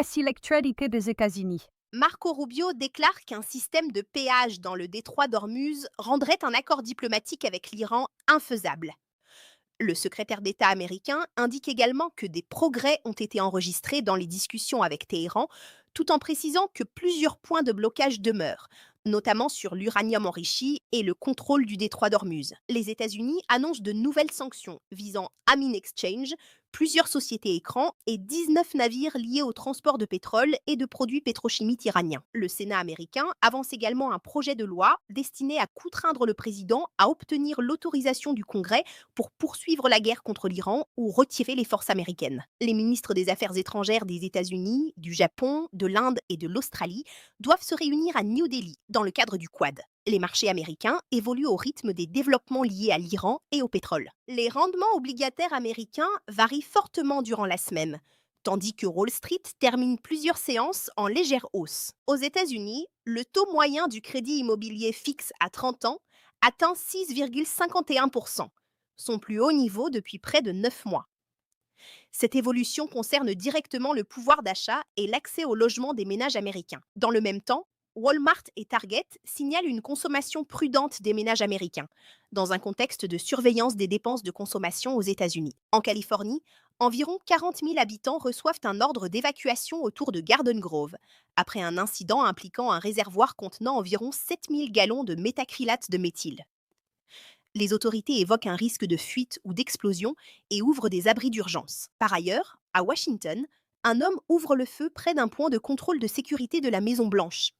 Voici l'actualité des États-Unis. Marco Rubio déclare qu'un système de péage dans le détroit d'Ormuz rendrait un accord diplomatique avec l'Iran infaisable. Le secrétaire d'État américain indique également que des progrès ont été enregistrés dans les discussions avec Téhéran, tout en précisant que plusieurs points de blocage demeurent, notamment sur l'uranium enrichi et le contrôle du détroit d'Ormuz. Les États-Unis annoncent de nouvelles sanctions visant Amin Exchange, plusieurs sociétés écrans et 19 navires liés au transport de pétrole et de produits pétrochimiques iraniens. Le Sénat américain avance également un projet de loi destiné à contraindre le président à obtenir l'autorisation du Congrès pour poursuivre la guerre contre l'Iran ou retirer les forces américaines. Les ministres des Affaires étrangères des États-Unis, du Japon, de l'Inde et de l'Australie doivent se réunir à New Delhi dans le cadre du Quad. Les marchés américains évoluent au rythme des développements liés à l'Iran et au pétrole. Les rendements obligataires américains varient fortement durant la semaine, tandis que Wall Street termine plusieurs séances en légère hausse. Aux États-Unis, le taux moyen du crédit immobilier fixe à 30 ans atteint 6,51%, son plus haut niveau depuis près de 9 mois. Cette évolution concerne directement le pouvoir d'achat et l'accès au logement des ménages américains. Dans le même temps, Walmart et Target signalent une consommation prudente des ménages américains, dans un contexte de surveillance des dépenses de consommation aux États-Unis. En Californie, environ 40 000 habitants reçoivent un ordre d'évacuation autour de Garden Grove, après un incident impliquant un réservoir contenant environ 7 000 gallons de métacrylate de méthyle. Les autorités évoquent un risque de fuite ou d'explosion et ouvrent des abris d'urgence. Par ailleurs, à Washington, un homme ouvre le feu près d'un point de contrôle de sécurité de la Maison-Blanche.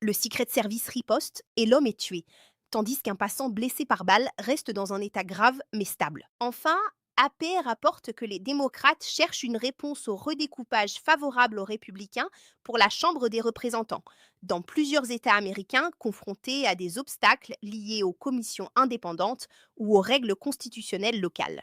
Le Secret Service riposte et l'homme est tué, tandis qu'un passant blessé par balle reste dans un état grave mais stable. Enfin, AP rapporte que les démocrates cherchent une réponse au redécoupage favorable aux républicains pour la Chambre des représentants, dans plusieurs États américains confrontés à des obstacles liés aux commissions indépendantes ou aux règles constitutionnelles locales.